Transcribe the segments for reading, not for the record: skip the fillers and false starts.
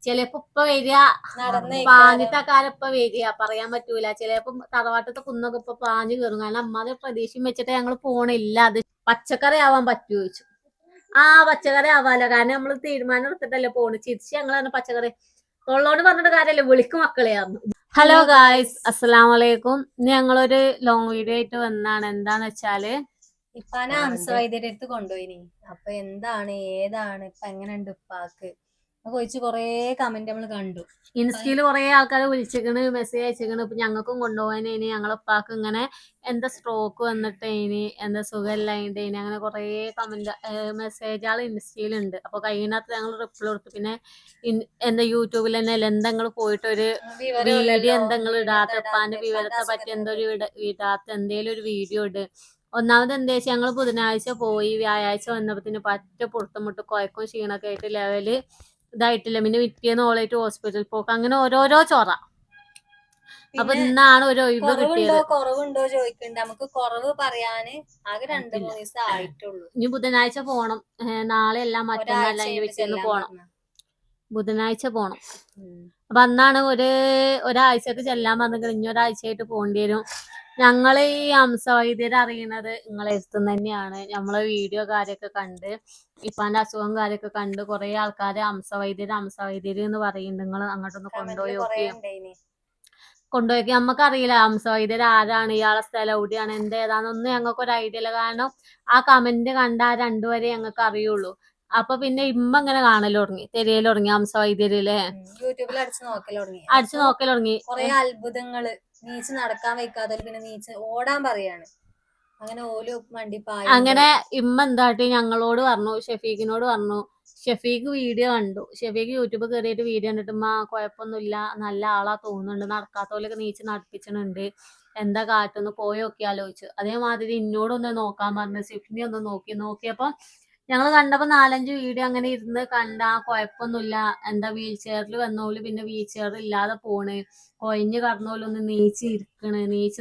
ചിലപ്പോ ഇപ്പൊ വരിക പാഞ്ഞിട്ടക്കാരം ഇപ്പൊ വരിക പറയാൻ പറ്റൂല. ചിലപ്പോ തറവാട്ടത്തെ കുന്നൊക്കെ ഇപ്പൊ പാഞ്ഞു കയറും. കാരണം അമ്മാതെ പ്രതീക്ഷയും വെച്ചിട്ട് ഞങ്ങൾ പോണില്ല. അത് പച്ചക്കറി ആവാൻ പറ്റുമോ ചോദിച്ചു. പച്ചക്കറി ആവാലോ, കാരണം നമ്മള് തീരുമാനം എടുത്തിട്ടല്ലേ പോണ്. ചിരിച്ച് ഞങ്ങൾ പച്ചക്കറി തൊള്ളോട് പറഞ്ഞിട്ട് കാര്യമല്ലേ, വിളിക്കും മക്കളെയായിരുന്നു. ഹലോ ഗായ്സ്, അസ്സലാമലൈക്കും. ഇന്ന് ഞങ്ങളൊരു ലോങ് വീഡിയോ ആയിട്ട് വന്നാണ്. എന്താന്ന് വെച്ചാല് ഇപ്പാനെ അംസവൈദ്യരടുത്ത് കൊണ്ടുപോയിനി. അപ്പൊ എന്താണ് ഏതാണ് ഇപ്പൊ എങ്ങനെയുണ്ട് ഉപ്പാക്ക് ചോദിച്ചു. കൊറേ കമന്റ് നമ്മൾ കണ്ടു. ഇൻസ്റ്റയില് കുറെ ആൾക്കാർ വിളിച്ചിക്കണ്, മെസ്സേജ് അയച്ചിക്കണ്. ഇപ്പൊ ഞങ്ങൾക്കും കൊണ്ടുപോകാനേനി, ഞങ്ങളെ ഉപ്പാക്ക് ഇങ്ങനെ എന്താ സ്ട്രോക്ക് വന്നിട്ടേനി, എന്താ സുഖമില്ലായിട്ടേനി, അങ്ങനെ കുറെ കമന്റ് മെസ്സേജുകൾ ഇൻസ്റ്റയിലുണ്ട്. അപ്പൊ കഴിയുന്നത്ര ഞങ്ങൾ റിപ്ലൈ കൊടുത്തു. പിന്നെ എന്താ യൂട്യൂബിൽ തന്നെ എന്തെങ്ങൾ പോയിട്ട് ഒരു വീഡിയോ എന്തെങ്കിലും ഇടാത്ത, ഉപ്പാന്റെ വിവരത്തെ പറ്റി എന്തൊരു ഇടാത്ത എന്തേലും ഒരു വീഡിയോ ഇട്. ഒന്നാമത് എന്താ വെച്ചാൽ ഞങ്ങൾ ബുധനാഴ്ച പോയി, വ്യാഴാഴ്ച വന്നപ്പത്തിന് പറ്റ പൊടുത്തമുട്ട് കുഴക്കും ക്ഷീണൊക്കെ ആയിട്ട് ലെവല് ഇതായിട്ടില്ല. പിന്നെ പിറ്റേന്ന് ഓളായിട്ട് ഹോസ്പിറ്റലിൽ പോക്ക്, അങ്ങനെ ഓരോരോ ചൊറ. അപ്പൊ ഇന്നാണ് ഒരു ഒഴിവ് കിട്ടിയത്. കുറവുണ്ടോ ചോദിക്കണ്ട്. നമുക്ക് കുറവ് പറയാന് ആകെ 2-3 ദിവസം ആയിട്ടുള്ളൂ. ഇനി ബുധനാഴ്ച പോണം. നാളെ എല്ലാം മറ്റന്നല്ല, അതിന്റെ പിറ്റേന്ന് പോണം. ബുധനാഴ്ച പോണം. അപ്പൊ അന്നാണ് ഒരാഴ്ചക്ക് ചെല്ലാൻ പറഞ്ഞിട്ട് ഇനി ഒരാഴ്ചയായിട്ട് പോകേണ്ടി വരും. ഞങ്ങള് ഈ അംസവൈദ്യരെ അറിയുന്നത് നിങ്ങളെ അടുത്തുനിന്ന് തന്നെയാണ്. നമ്മളെ വീഡിയോ കാര്യമൊക്കെ കണ്ട്, ഇപ്പാന്റെ അസുഖം കാര്യമൊക്കെ കണ്ട് കുറെ ആൾക്കാര് അംസവൈദ്യര് എന്ന് പറയുന്നുണ്ട്. നിങ്ങൾ അങ്ങോട്ടൊന്ന് കൊണ്ടുപോയി നമുക്കറിയില്ല അംസവൈദ്യർ ആരാണ്, ഇയാളെ സ്ഥലം എവിടെയാണ്, എന്തേതാന്നൊന്നും ഞങ്ങൾക്ക് ഒരു ഐഡിയ ഇല്ല. കാരണം ആ കമന്റ് കണ്ട ആ രണ്ടുപേരെ ഞങ്ങൾക്ക് അറിയുള്ളൂ. അപ്പൊ പിന്നെ ഇമ്മ ഇങ്ങനെ കാണൽ തുടങ്ങി, തെരയൽ തുടങ്ങി അംസവൈദ്യരില്ലേ, യൂട്യൂബിൽ അടിച്ചു നോക്കൽ തുടങ്ങി. കുറെ അത്ഭുതങ്ങള്, നീച്ച് നടക്കാൻ വെക്കാതെ പിന്നെ നീച്ച് ഓടാൻ പറയാണ്. അങ്ങനെ ഓല് വണ്ടിപ്പായ. അങ്ങനെ ഇമ്മ എന്താട്ടി ഞങ്ങളോട് പറഞ്ഞു, ഷെഫീഖിനോട് പറഞ്ഞു. ഷെഫീഖ് വീഡിയോ കണ്ടു. ഷെഫീഖ് യൂട്യൂബ് കയറിയിട്ട് വീഡിയോ കണ്ടിട്ട് കുഴപ്പമൊന്നുമില്ല, നല്ല ആളാ തോന്നുന്നുണ്ട്, നടക്കാത്തോലൊക്കെ നീച്ച് നടപ്പിച്ചിട്ടുണ്ട്, എന്താ കാട്ടൊന്ന് പോയി നോക്കി ആലോചിച്ചു. അതേമാതിരി ഇന്നോടൊന്ന് നോക്കാൻ പറഞ്ഞു. സിഫിനെ ഒന്ന് നോക്കിയപ്പോ ഞങ്ങൾ കണ്ടപ്പോ 4-5 വീഡിയോ അങ്ങനെ ഇരുന്ന് കണ്ട, കുഴപ്പമൊന്നുമില്ല, എന്താ വീൽ ചെയറിൽ വന്നോല് പിന്നെ വീൽ ചെയർ ഇല്ലാതെ പോണ്, കൊഴിഞ്ഞ് കടന്നോലൊന്ന് നീച്ച്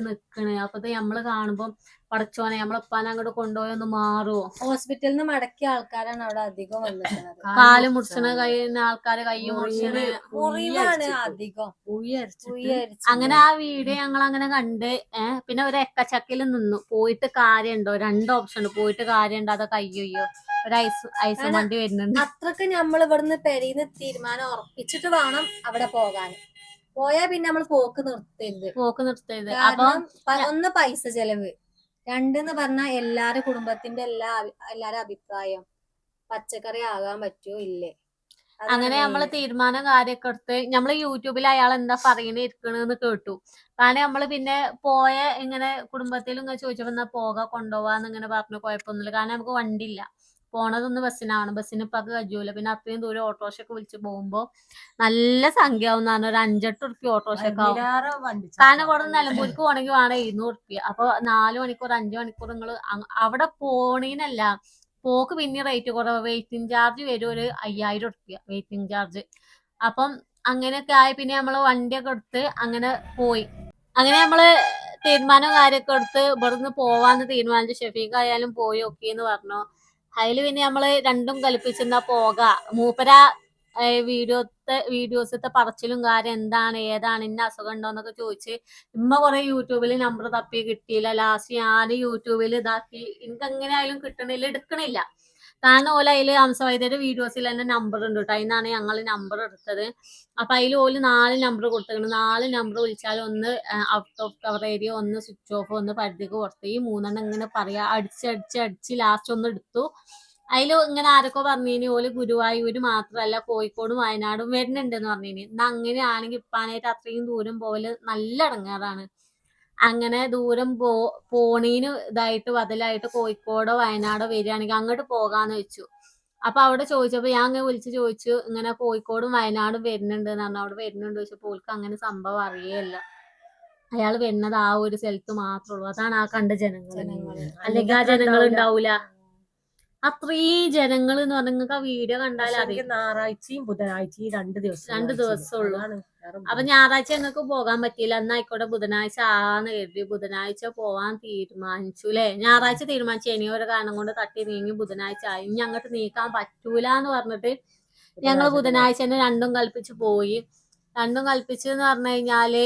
നിക്കണ്. അപ്പൊ നമ്മള് കാണുമ്പോ പടച്ചോനെ നമ്മളെപ്പാനെ അങ്ങോട്ട് കൊണ്ടുപോയി ഒന്ന് മാറുമോ. ഹോസ്പിറ്റലിൽ നിന്ന് മടക്കിയ ആൾക്കാരാണ് അവിടെ അധികം വന്നിരിക്കുന്നത്. കാല് മുറിച്ചണ കഴിയുന്ന ആൾക്കാര്, കൈ മുറിച്ചണ്, മുറിവാണ് അധികം. അങ്ങനെ ആ വീഡിയോ ഞങ്ങൾ അങ്ങനെ കണ്ട്. പിന്നെ ഒരു എക്കച്ചക്കിൽ നിന്നു. പോയിട്ട് കാര്യമുണ്ടോ? 2 ഓപ്ഷൻ ഉണ്ട്, പോയിട്ട് കാര്യമുണ്ടോ അതോ കയ്യോ ഒരു ഐസ് വണ്ടി വരുന്നുണ്ട്. അത്രക്ക് നമ്മൾ ഇവിടുന്ന് പെരീന്ന് തീരുമാനം ഉറപ്പിച്ചിട്ട് വേണം അവിടെ പോകാൻ. പോയാ പിന്നെ നമ്മൾ പോക്ക് നിർത്തരുത്. അപ്പൊ ഒന്ന് പൈസ ചെലവ്, 2 പറഞ്ഞാൽ എല്ലാരും കുടുംബത്തിന്റെ എല്ലാരും അഭിപ്രായം പച്ചക്കറി ആകാൻ പറ്റുമോ ഇല്ലേ. അങ്ങനെ നമ്മള് തീരുമാനം കാര്യമൊക്കെ എടുത്ത് നമ്മള് യൂട്യൂബിൽ അയാൾ എന്താ പറയുന്നത് ഇരിക്കണെന്ന് കേട്ടു. കാരണം നമ്മള് പിന്നെ ഇങ്ങനെ കുടുംബത്തിലും ഇങ്ങനെ ചോദിച്ചപ്പോ എന്നാ കൊണ്ടുപോവാന്ന് ഇങ്ങനെ പറഞ്ഞു. കുഴപ്പമൊന്നുമില്ല, കാരണം നമുക്ക് വണ്ടി ഇല്ല, പോണതൊന്ന് ബസ്സിനാണ്. ബസ്സിന് ഇപ്പൊ കജൂല. പിന്നെ അത്രയും ദൂരം ഓട്ടോറിക്ഷയൊക്കെ വിളിച്ച് പോകുമ്പോ നല്ല സംഖ്യ ആവും. ഒരു 5-8 ഉറുപ്പ്യ ഓട്ടോറിക്ഷയൊക്കെ ആവും. കാരണം ഇവിടെ നിലമ്പൂർക്ക് പോകണമെങ്കിൽ വേണം 700 ഉറുപ്പ്യ. അപ്പൊ 4 മണിക്കൂർ 5 മണിക്കൂർ നിങ്ങൾ അവിടെ പോണീനല്ല, പോക്ക് പിന്നെ റേറ്റ് കുറവ്. വെയിറ്റിംഗ് ചാർജ് വരും ഒരു 5000 ഉറുപ്പ്യ വെയിറ്റിംഗ് ചാർജ്. അപ്പം അങ്ങനെയൊക്കെ ആയി. പിന്നെ നമ്മള് വണ്ടിയൊക്കെ എടുത്ത് അങ്ങനെ പോയി. അങ്ങനെ നമ്മള് തീരുമാനം കാര്യമൊക്കെ എടുത്ത് ഇവിടുന്ന് പോവാന്ന് തീരുമാനിച്ചു. ഷെഫീഖ് ആയാലും പോയി ഓക്കേന്ന് പറഞ്ഞു. അതില് പിന്നെ നമ്മള് രണ്ടും കൽപ്പിച്ചെന്നാ മൂപ്പര വീഡിയോസത്തെ പറച്ചിലും കാര്യം എന്താണ് ഏതാണ് ഇന്ന അസുഖം ഉണ്ടോന്നൊക്കെ ചോദിച്ച് ഇമ്മ കുറെ യൂട്യൂബിൽ നമ്പർ തപ്പി കിട്ടിയില്ല. ലാസ്റ്റ് ഞാൻ യൂട്യൂബിൽ ഇതാക്കി, എനിക്ക് എങ്ങനെയായാലും എടുക്കണില്ല. കാരണം ഓല അതില് അംസവൈദ്യരുടെ വീഡിയോസിൽ തന്നെ നമ്പർ ഉണ്ട് കേട്ടോ. അതിനാണ് ഞങ്ങൾ നമ്പർ എടുത്തത്. അപ്പൊ അതിൽ ഓല് 4 നമ്പർ കൊടുത്തിട്ടുണ്ട്. 4 നമ്പർ വിളിച്ചാൽ ഒന്ന് ഔട്ട് ഓഫ് കവർ ഏരിയ, ഒന്ന് സ്വിച്ച് ഓഫ്, ഒന്ന് പരിധിക്ക് പുറത്ത്. ഈ 3 ഇങ്ങനെ പറയാ അടിച്ച് ലാസ്റ്റ് ഒന്ന് എടുത്തു. അതിൽ ഇങ്ങനെ ആരൊക്കെ പറഞ്ഞിനി ഓല് ഗുരുവായൂര് മാത്രല്ല കോഴിക്കോടും വയനാടും വരുന്നുണ്ടെന്ന് പറഞ്ഞിനി. എന്നാ അങ്ങനെയാണെങ്കിൽ ഇപ്പാനായിട്ട് അത്രയും ദൂരം പോവല് നല്ല ഇടങ്ങാറാണ്. അങ്ങനെ ദൂരം പോണീന് ഇതായിട്ട് ബദലായിട്ട് കോഴിക്കോടോ വയനാടോ വരികയാണെങ്കിൽ അങ്ങോട്ട് പോകാന്ന് വെച്ചു. അപ്പൊ അവിടെ ചോദിച്ചപ്പോ ഞാൻ അങ്ങനെ വിളിച്ച് ചോദിച്ചു, ഇങ്ങനെ കോഴിക്കോടും വയനാടും വരുന്നുണ്ട് എന്ന് പറഞ്ഞു. അവിടെ വരുന്നുണ്ട് ചോദിച്ചപ്പോ ഓൾക്ക് അങ്ങനെ സംഭവം അറിയേയില്ല. അയാൾ വരുന്നത് ആ ഒരു സ്ഥലത്ത് മാത്രമേ ഉള്ളൂ. അതാണ് ആ കണ്ട ജനങ്ങൾ. അല്ലെങ്കിൽ ആ ജനങ്ങൾ ഉണ്ടാവൂല. അത്രയും ജനങ്ങൾ എന്ന് പറഞ്ഞാൽ നിങ്ങൾക്ക് ആ വീഡിയോ കണ്ടാൽ അറിയാം. ഞായറാഴ്ചയും ബുധനാഴ്ചയും 2 ദിവസം ഉള്ളൂ. അപ്പൊ ഞായറാഴ്ച ഞങ്ങൾക്ക് പോകാൻ പറ്റിയില്ല. എന്നായിക്കോട്ടെ ബുധനാഴ്ച ആന്ന് കരുതി. ബുധനാഴ്ച പോവാൻ തീരുമാനിച്ചു അല്ലെ. ഞായറാഴ്ച തീരുമാനിച്ചു, ഇനി ഒരു കാരണം കൊണ്ട് തട്ടി നീങ്ങി ബുധനാഴ്ച ആയി. ഇനി അങ്ങോട്ട് നീക്കാൻ പറ്റൂല എന്ന് പറഞ്ഞിട്ട് ഞങ്ങള് ബുധനാഴ്ച തന്നെ രണ്ടും കൽപ്പിച്ച് പോയി. രണ്ടും കൽപ്പിച്ച് എന്ന് പറഞ്ഞു കഴിഞ്ഞാല്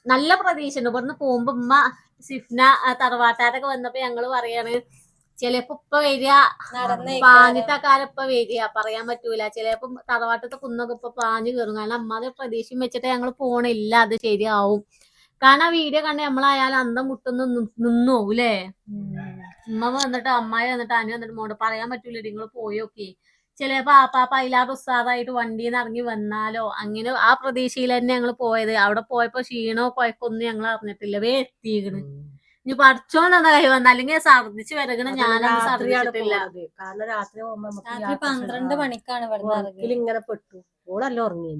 നല്ല പ്രതീക്ഷ ഉണ്ട്. ഇവിടുന്ന് പോകുമ്പോ ഉമ്മ സിഫ്ന തറവാട്ടാരൊക്കെ വന്നപ്പോ ഞങ്ങള് പറയാണ് ചിലപ്പോ ഇപ്പൊ വരിക പാഞ്ഞിട്ടക്കാരം ഇപ്പൊ വരിക പറയാൻ പറ്റൂല. ചിലപ്പോ തറവാട്ടത്തെ കുന്നൊക്കെ ഇപ്പൊ പാഞ്ഞു കയറും. കാരണം അമ്മാതെ പ്രതീക്ഷയും വെച്ചിട്ട് ഞങ്ങൾ പോണില്ല അത് ശരിയാവും. കാരണം ആ വീഡിയോ കണ്ട് നമ്മളായാലും അന്തം മുട്ടൊന്ന് നിന്നു പോകൂലേ. ഉമ്മ വന്നിട്ട് അമ്മായി വന്നിട്ട് അനു വന്നിട്ട് മോണ്ട് പറയാൻ പറ്റൂല നിങ്ങൾ പോയോക്കെ ചിലപ്പോ ആപ്പാപ്പ അതിലാറ് ഉസ്താദായിട്ട് വണ്ടിയിൽ നിന്ന് ഇറങ്ങി വന്നാലോ. അങ്ങനെ ആ പ്രതീക്ഷയിൽ തന്നെ ഞങ്ങൾ പോയത്. അവിടെ പോയപ്പോ ക്ഷീണോ കുഴപ്പമൊന്നും ഞങ്ങൾ അറിഞ്ഞിട്ടില്ല. വേ എത്തിക്കണ്. ഇനി പഠിച്ചോണ്ടെന്ന കൈ വന്ന അല്ലെങ്കിൽ ഛർദിച്ച് വരകണ ഞാനൊന്നും ഛർദിച്ചിട്ടില്ല. കാരണം രാത്രി പോകുമ്പോ രാത്രി 12 മണിക്കാണ് ഇവിടെ ഇങ്ങനെ പെട്ടു. ഓളല്ലോ ഉറങ്ങി.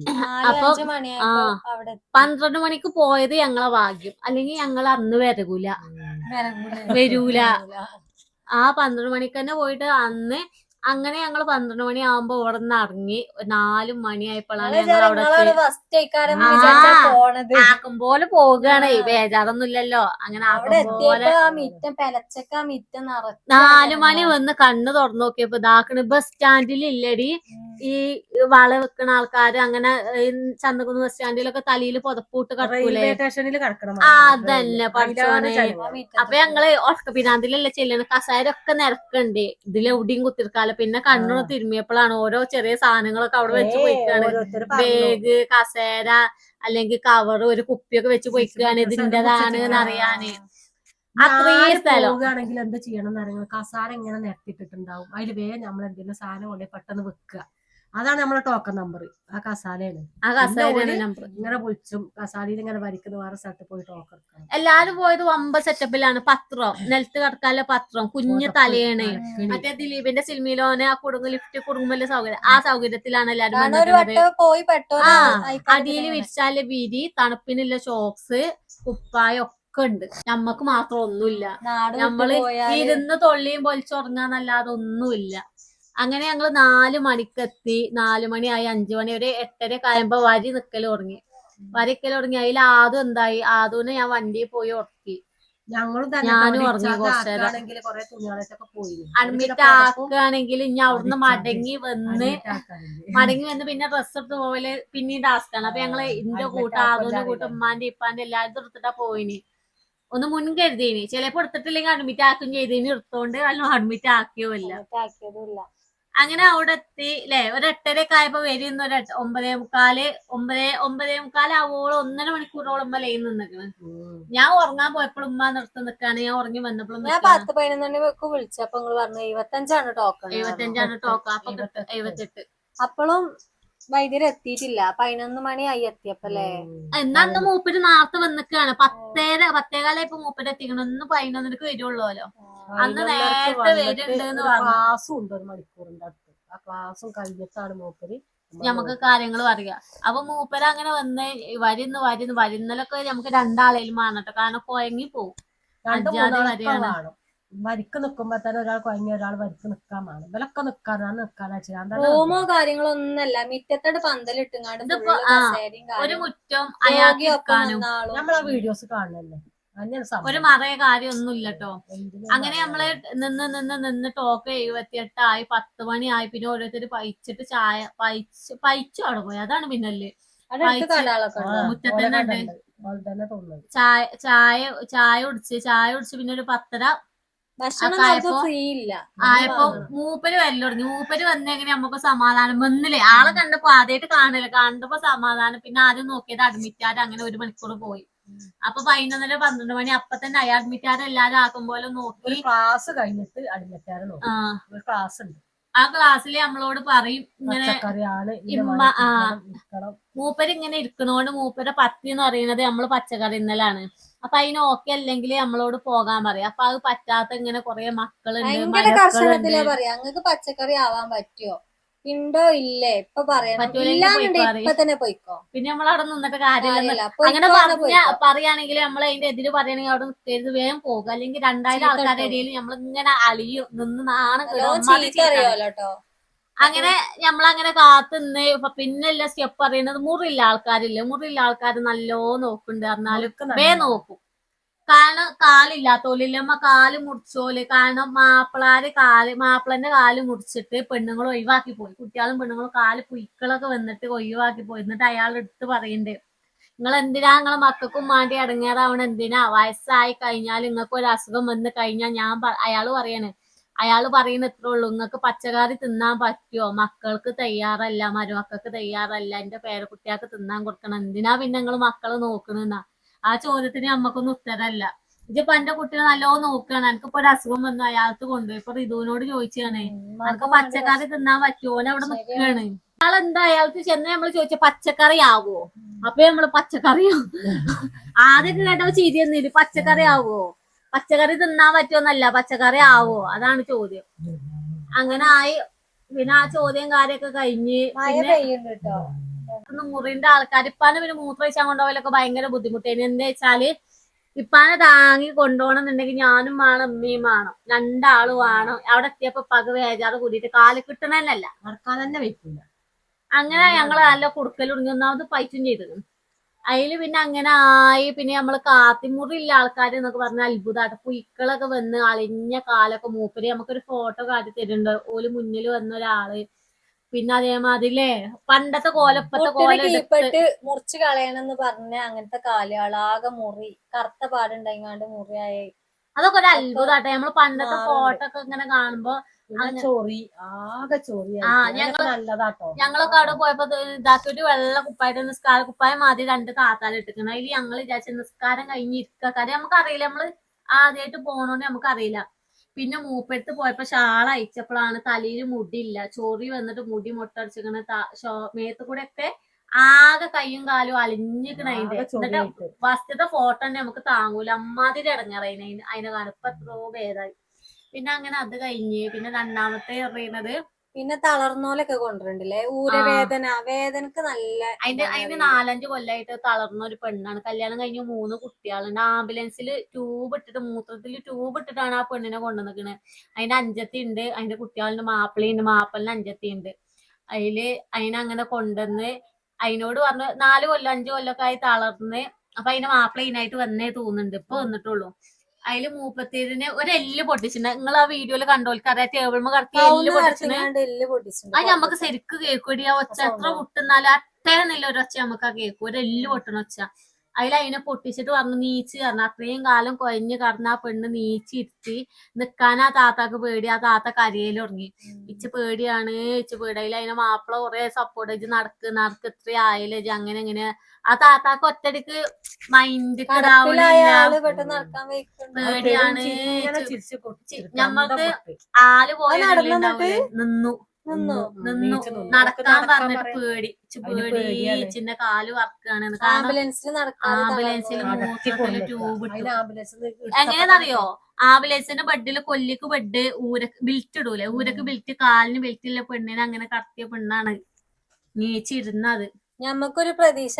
അപ്പൊ 5 മണിയായപ്പോ അവിടെ 12 മണിക്ക് പോയത് ഞങ്ങളെ ഭാഗ്യം. അല്ലെങ്കിൽ ഞങ്ങൾ അന്ന് വരകൂല. ആ 12 മണിക്ക് തന്നെ പോയിട്ട് അന്ന് അങ്ങനെ ഞങ്ങൾ 12 മണി ആവുമ്പോ ഇവിടെ നിന്ന് ഇറങ്ങി. 4 മണിയായപ്പോഴാണ് ഞങ്ങൾ അവിടെ ആക്കും പോലെ പോകുകയാണ്. ബേജാറൊന്നുമില്ലല്ലോ. അങ്ങനെ ആക്കും പോലെ 4 മണി വന്ന് കണ്ണ് തുറന്നു നോക്കിയപ്പോ ഇതാക്കണ് ബസ് സ്റ്റാൻഡിൽ ഇല്ലടി ഈ വള വെക്കണ ആൾക്കാര്. അങ്ങനെ ചന്തകുന്ന് ബസ് സ്റ്റാൻഡിലൊക്കെ തലയിൽ പുതപ്പൂട്ട് കിടക്കൂലേ. അതന്നെ പഠിച്ചോനെ. അപ്പൊ ഞങ്ങള് ഒട്ടപ്പിനാന്തിലല്ലേ ചെല്ലണ. കസാരൊക്കെ നിരക്കുണ്ട്. ഇതിലെവിടെയും കുത്തിരിക്കാലോ. പിന്നെ കണ്ണു തിരുമിയപ്പോഴാണ് ഓരോ ചെറിയ സാധനങ്ങളൊക്കെ അവിടെ വെച്ച് പോയിക്കാണ്. ബാഗ്, കസേര, അല്ലെങ്കിൽ കവറ്, ഒരു കുപ്പിയൊക്കെ വെച്ച് പോയിക്കാണ്. ഇതിന്റേതാണ് അറിയാന്. അത്രയും സ്ഥലം പോവുകയാണെങ്കിൽ എന്താ ചെയ്യണം എന്ന് കസാര എങ്ങനെ നിരത്തിട്ടിട്ടുണ്ടാവും. അതിൽ വേഗം നമ്മൾ എന്തെങ്കിലും സാധനം കൊണ്ടേ പെട്ടെന്ന് വെക്കുക. അതാണ് നമ്മളെ ടോക്കൺ നമ്പർ. ആ കസാലയാണ്. ആ കസാരയാണ് നമ്പർ. ഇങ്ങനെ വിളിച്ചും കസാലയിൽ ഇങ്ങനെ വരിക്കുന്ന വേറെ സ്ഥലത്ത് പോയി ടോക്കൺ എടുക്കണം. എല്ലാരും പോയത് വമ്പ സെറ്റപ്പിലാണ്. പത്രം, നിലത്ത് കിടക്കാനുള്ള പത്രം, കുഞ്ഞു തലയാണ്. മറ്റേ ദിലീപിന്റെ സിനിമയിലോനെ ആ ലിഫ്റ്റ് കുടുംബല്ല സൗകര്യം. ആ സൗകര്യത്തിലാണ് എല്ലാരും അടിയിൽ വിരിച്ചാല് വിരി, തണുപ്പിനുള്ള ഷോക്സ്, കുപ്പായം ഒക്കെ ഉണ്ട്. നമ്മക്ക് മാത്രം ഒന്നുമില്ല. നമ്മള് ഇരുന്ന് തൊള്ളിയും പൊലിച്ചുറങ്ങാന്നല്ലാതെ ഒന്നുമില്ല. അങ്ങനെ ഞങ്ങള് 4 മണിക്കെത്തി. 4 മണിയായി. 5 മണി ഒരു 8:30 ആയപ്പോ വരി നിക്കല് തുടങ്ങി. അതിൽ ആദു എന്തായി. ആദുവിനെ ഞാൻ വണ്ടിയിൽ പോയി ഉറക്കി. ഞാനും ഉറങ്ങി കുറച്ചേരം. അഡ്മിറ്റ് ആക്കുകയാണെങ്കിൽ ഇനി അവിടുന്ന് മടങ്ങി വന്ന് പിന്നെ ഡ്രസ് എടുത്ത് പോവല് പിന്നീട് ടാസ്ക്കാണ്. അപ്പൊ ഞങ്ങള് ഇന്റെ കൂട്ടം ആദുവിന്റെ കൂട്ടം ഉമ്മാന്റെ ഇപ്പാന്റെ എല്ലാവരും എടുത്തിട്ടാ പോയിന്. ഒന്ന് മുൻകരുതീനി. ചിലപ്പോ എടുത്തിട്ടില്ലെങ്കിൽ അഡ്മിറ്റ് ആക്കുകയും ചെയ്തേനി. എടുത്തോണ്ട് വല്ല അഡ്മിറ്റ് ആക്കിയോല്ല. അങ്ങനെ അവിടെ എത്തി ല്ലേ. ഒരു 8:30 ആയപ്പോ വരുന്ന ഒരു 9:45 ആവോളം 1.5 മണിക്കൂറോളം ലൈൻ നിന്നിക്കണ്. ഞാൻ ഉറങ്ങാൻ പോയപ്പോഴും ഉമ്മ നിർത്തി നിക്കാണ്. ഞാൻ ഉറങ്ങി വന്നപ്പോഴും 10-11 മണിക്ക് വിളിച്ചപ്പോ പറഞ്ഞു 75 ടോക്കൺ. 75 ടോക്കൺ. അപ്പൊ 78. അപ്പോഴും വൈദ്യര് എത്തിയിട്ടില്ല. 11 മണിയായി എത്തിയപ്പല്ലേ. എന്നാ മൂപ്പര് നേരത്തെ വന്നിക്കാണ്. 10:15 ഇപ്പൊ മൂപ്പര് എത്തിക്കണം. 11 വരുള്ളൂല്ലോ. അന്ന് നേരത്തെ വരുന്നുണ്ട് ക്ലാസ്സും ഉണ്ട് 1 മണിക്കൂറിന്റെ അടുത്ത്. ആ ക്ലാസ്സും കഴിഞ്ഞിട്ടാണ് മൂപ്പര് നമുക്ക് കാര്യങ്ങളും അറിയാം. അപ്പൊ മൂപ്പര് അങ്ങനെ വന്ന് വരുന്നലൊക്കെ നമുക്ക് 2 ആളേലും വേണട്ടോ. കാരണം കുഴങ്ങി പോവും. വരിക്ക് നിക്കുമ്പോ തന്നെ ഒരാൾ കുഴങ്ങി ഒരാൾ വരിക്ക് നിക്കാൻ വേണം. ഇവലൊക്കെ നിക്കാനാ റൂമോ കാര്യങ്ങളോ ഒന്നല്ല. മിറ്റത്തോട് പന്തലിട്ടുങ്ങാണ്ട് ഒരു മുറ്റം അയാൾക്കാനും നമ്മളാ വീഡിയോസ് കാണണല്ലേ. ഒരു മറയ കാര്യമൊന്നും ഇല്ലട്ടോ. അങ്ങനെ നമ്മള് നിന്ന് ടോക്ക് 78 ആയി. 10 മണിയായി. പിന്നെ ഓരോരുത്തർ പയിച്ചിട്ട് ചായ പയിച്ചു അവിടെ പോയി. അതാണ് പിന്നല്ലേ മുറ്റത്തന്നെ ഉണ്ട്. ചായ കുടിച്ച് പിന്നെ ഒരു 10:30 ആയപ്പോ മൂപ്പര് വരല് തുടങ്ങി. മൂപ്പര് വന്നെങ്ങനെ നമുക്ക് സമാധാനം വന്നില്ലേ. ആളെ കണ്ടപ്പോ ആദ്യമായിട്ട് കാണില്ല. കണ്ടപ്പോ സമാധാനം. പിന്നെ ആദ്യം നോക്കിയത് അഡ്മിറ്റാര്. അങ്ങനെ 1 മണിക്കൂർ പോയി. അപ്പൊ 11-12 മണി അപ്പൊ തന്നെ അഡ്മിറ്റാര് എല്ലാരും ആക്കും പോലെ നോക്കി. ക്ലാസ് കഴിഞ്ഞിട്ട് അഡ്മിറ്റാര് നോക്കി. ക്ലാസ് ഉണ്ട്. ആ ക്ലാസ്സില് നമ്മളോട് പറയും ഇങ്ങനെ മൂപ്പര് ഇങ്ങനെ ഇരിക്കണോണ്ട് മൂപ്പരെ പത്തി എന്ന് പറയുന്നത് നമ്മള് പച്ചക്കറി ഇന്നലാണ്. അപ്പൊ അതിന് ഓക്കെ അല്ലെങ്കിൽ നമ്മളോട് പോകാൻ പറയും. അപ്പൊ അത് പറ്റാത്ത ഇങ്ങനെ കൊറേ മക്കളുണ്ട്. പറയാ പച്ചക്കറി ആവാൻ പറ്റുമോ ഉണ്ടോ ഇല്ലേ ഇപ്പൊ പറയണം. ഇപ്പൊ തന്നെ പോയിക്കോ. പിന്നെ നമ്മൾ അവിടെ നിന്നിട്ട് കാര്യമില്ല. അങ്ങനെ പറയുകയാണെങ്കിൽ നമ്മൾ അതിന്റെ എതിര് പറയുകയാണെങ്കിൽ അവിടെ നിൽക്കരുത്. വേഗം പോകുക. അല്ലെങ്കിൽ 2000 ആൾക്കാരുടെ ഇടയിൽ നമ്മൾ ഇങ്ങനെ അലിയും നിന്ന് നാണം കേട്ടോ. അങ്ങനെ നമ്മളങ്ങനെ കാത്തുനിന്ന് പിന്നെല്ല സ്റ്റെപ്പ് പറയുന്നത് മുറിയില്ല ആൾക്കാരില്ല. മുറിയില്ല ആൾക്കാർ നല്ലോ നോക്കുന്നുണ്ട് പറഞ്ഞാലും വേ നോക്കും. കാരണം കാലില്ലാത്തോലില്ലമ്മ കാല് മുറിച്ചോല്. കാരണം മാപ്പിളന്റെ കാല് മുറിച്ചിട്ട് പെണ്ണുങ്ങൾ ഒഴിവാക്കി പോയി. കുട്ടികളും പെണ്ണുങ്ങളും കാല് പുയ്ക്കളൊക്കെ വന്നിട്ട് ഒഴിവാക്കി പോയി. എന്നിട്ട് അയാൾ എടുത്ത് പറയുന്നുണ്ട്, നിങ്ങൾ എന്തിനാ നിങ്ങളെ മക്കൾക്കും മാണ്ടി ഇടങ്ങേറാവണം, എന്തിനാ വയസ്സായി കഴിഞ്ഞാൽ നിങ്ങൾക്ക് ഒരു അസുഖം വന്ന് കഴിഞ്ഞാൽ അയാള് പറയുന്ന ഇത്രേ ഉള്ളൂ, നിങ്ങൾക്ക് പച്ചക്കറി തിന്നാൻ പറ്റുമോ, മക്കൾക്ക് തയ്യാറല്ല, മരുമക്കൾക്ക് തയ്യാറല്ല, എന്റെ പേരക്കുട്ടികൾക്ക് തിന്നാൻ കൊടുക്കണം, എന്തിനാ പിന്നെ നിങ്ങൾ മക്കളെ നോക്കണെന്നാ. ആ ചോദ്യത്തിന് നമ്മക്കൊന്നും ഉത്തരല്ല. ഇതിപ്പോ എന്റെ കുട്ടിയെ നല്ലോണം നോക്കുകയാണ്, എനിക്കിപ്പോ ഒരു അസുഖം വന്നു അയാൾക്ക് കൊണ്ടുപോയി. ഇപ്പൊ ഋതുവിനോട് ചോദിച്ചാണ് എനിക്ക് പച്ചക്കറി തിന്നാൻ പറ്റുമോ, അവിടെ നിൽക്കുകയാണ്. അയാളെന്താ അയാൾക്ക് ചെന്ന് നമ്മൾ ചോദിച്ച പച്ചക്കറി ആവോ, അപ്പൊ നമ്മള് പച്ചക്കറിയോ ആദ്യമൊക്കെ കേട്ടപ്പോ ചിരി ഒന്നില്ല, പച്ചക്കറി ആവോ, പച്ചക്കറി തിന്നാൻ പറ്റുമെന്നല്ല, പച്ചക്കറി ആവോ, അതാണ് ചോദ്യം. അങ്ങനെ ആയി. പിന്നെ ആ ചോദ്യം കാര്യമൊക്കെ കഴിഞ്ഞ് പിന്നെ മുറിന്റെ ആൾക്കാർ ഇപ്പാനെ പിന്നെ മൂത്രമൊഴിച്ചാൻ കൊണ്ടുപോകലൊക്കെ ഭയങ്കര ബുദ്ധിമുട്ടായിരുന്നു. എന്താ വെച്ചാല് ഇപ്പാനെ താങ്ങി കൊണ്ടുപോകണമെന്നുണ്ടെങ്കിൽ ഞാനും വേണം ഉമ്മയും വേണം, രണ്ടാളും വേണം. അവിടെ എത്തിയപ്പോ വേജാറ് കൂടിയിട്ട് കാല് കിട്ടണന്നല്ല, നടക്കാൻ തന്നെ വെക്കില്ല. അങ്ങനെ ഞങ്ങള് നല്ല കുടുക്കലുടങ്ങി. ഒന്നാമത് പൈറ്റും ചെയ്തത് അതില്. പിന്നെ അങ്ങനെ ആയി. പിന്നെ നമ്മള് കാത്തിമുറിയില്ല ആൾക്കാർ എന്നൊക്കെ പറഞ്ഞ അത്ഭുതമായിട്ട് പുയ്ക്കളൊക്കെ വന്ന് അളിഞ്ഞ കാലൊക്കെ മൂപ്പര് നമുക്കൊരു ഫോട്ടോ കാട്ടി തരുന്നുണ്ട്. ഓല് മുന്നിൽ വന്ന ഒരാള്. പിന്നെ അതേമാതിരില്ലേ പണ്ടത്തെ കോലപ്പത്തെ കോല മുറിച്ച് കളയണമെന്ന് പറഞ്ഞ അങ്ങനത്തെ കാലുകളാകെ മുറി കറുത്ത പാടുണ്ടായിങ്ങാണ്ട് മുറിയായി. അതൊക്കെ ഒരു അത്ഭുതമാട്ടെ. നമ്മള് പണ്ടത്തെ ഫോട്ടോ ഒക്കെ ഇങ്ങനെ കാണുമ്പോ ചൊറി ആകെ ചൊറി. നല്ലതാട്ടോ. ഞങ്ങളൊക്കെ അവിടെ പോയപ്പോ ഇതാക്കി ഒരു വെള്ള കുപ്പായിട്ട് നിസ്കാര കുപ്പായം മാതിരി 2 താത്താൽ ഇട്ടിക്കണം. അതില് ഞങ്ങൾ വിചാരിച്ച നിസ്കാരം കഴിഞ്ഞിരിക്ക. കാര്യം നമുക്കറിയില്ല, നമ്മള് ആദ്യമായിട്ട് പോണോണ്ട് നമുക്കറിയില്ല. പിന്നെ മൂപ്പടുത്ത് പോയപ്പോ ഷാള അയച്ചപ്പോഴാണ് തലയിൽ മുടിയില്ല, ചൊറി വന്നിട്ട് മുടി മൊട്ടടിച്ചിങ്ങനെ മേത്ത് കൂടെ ഒക്കെ ആകെ കയ്യും കാലും അലിഞ്ഞിക്കണതിന്റെ. എന്നിട്ട് ഫസ്റ്റത്തെ ഫോട്ടോ തന്നെ നമുക്ക് താങ്ങൂല, അമ്മാതിരി ഇടങ്ങാറതിന്. അതിനെ കാണുമ്പോ എത്രയോ ഭേദമായി. പിന്നെ അങ്ങനെ അത് കഴിഞ്ഞ് പിന്നെ രണ്ടാമത്തെ അറിയുന്നത് പിന്നെ തളർന്നോലൊക്കെ കൊണ്ടുവരണ്ടല്ലേ വേദനക്ക് നല്ല. അതിന് 4-5 കൊല്ലായിട്ട് തളർന്ന ഒരു പെണ്ണാണ്. കല്യാണം കഴിഞ്ഞ് 3 കുട്ടികളുണ്ട്. ആംബുലൻസിൽ ട്യൂബ് ഇട്ടിട്ട് മൂത്രത്തിൽ ട്യൂബ് ഇട്ടിട്ടാണ് ആ പെണ്ണിനെ കൊണ്ടുവന്നിക്കണത്. അതിന്റെ അഞ്ചത്തി ഉണ്ട്, അതിന്റെ കുട്ടികളുടെ മാപ്പിളയുണ്ട്, മാപ്പിളിന് അഞ്ചത്തി ഉണ്ട്. അതിനങ്ങനെ കൊണ്ടുവന്ന് അതിനോട് പറഞ്ഞ് 4 കൊല്ലം 5 കൊല്ലമൊക്കെ ആയി തളർന്ന്. അപ്പൊ അതിന്റെ മാപ്പിള ഇതിനായിട്ട് വന്നേ തോന്നുന്നുണ്ട്, ഇപ്പൊ വന്നിട്ടുള്ളൂ. അതില് മൂപ്പത്തേരിന് ഒരു എല്ല് പൊട്ടിച്ചിട്ടുണ്ട്. നിങ്ങൾ ആ വീഡിയോയില് കണ്ടോൽക്കറിയാം, ടേബിൾമ കറക്കി എല്ല് പൊട്ടിച്ചിട്ടുണ്ട്. അത് നമുക്ക് ശരിക്ക് കേൾക്കൂടി. ആ ഒച്ച എത്ര പൊട്ടുന്നാലും അട്ടേന്നില്ല ഒരു ഒച്ച നമുക്ക് ആ കേൾക്കും, ഒരു എല്ല് പൊട്ടണ ഒച്ച. അതിനെ പൊട്ടിച്ചിട്ട് പറഞ്ഞു നീച്ച് കാരണം അത്രയും കാലം കൊഴഞ്ഞ് കടന്ന ആ പെണ്ണ് നീച്ചിരുത്തി നിക്കാൻ. ആ താത്താക്ക് പേടി. ആ താത്ത കരയിൽ തുടങ്ങി, ഇച്ച് പേടിയാണ്, ഇച്ച് പേടി. അതിനെ മാപ്പിള കുറെ സപ്പോർട്ട് ചെയ്ത് നടക്ക് ഇത്ര ആയില്ലേ അങ്ങനെ അങ്ങനെ. ആ താത്താക്ക് ഒറ്റടിക്ക് മൈൻഡ് പേടിയാണ്. ഞമ്മക്ക് ആല് പോയ നിന്നു നടക്കാൻ പറഞ്ഞിട്ട് പേടി. പേടിച്ചിന്റെ കാല് വറക്കാണ്. ആംബുലൻസിൽ മൂത്രത്തില് ട്യൂബ് എങ്ങനെയാണെന്നറിയോ, ആംബുലൻസിന്റെ ബെഡില് കൊല്ലിക്ക് ബെഡ് ബെൽറ്റ് ഇടൂലെ, ഊരക്ക് ബെൽറ്റ്, കാലിന് ബെൽറ്റ് ഇല്ല പെണ്ണിനെ അങ്ങനെ കടത്തിയ പെണ്ണാണ് നീച്ചിരുന്നത്. ഞമ്മക്കൊരു പ്രതീക്ഷ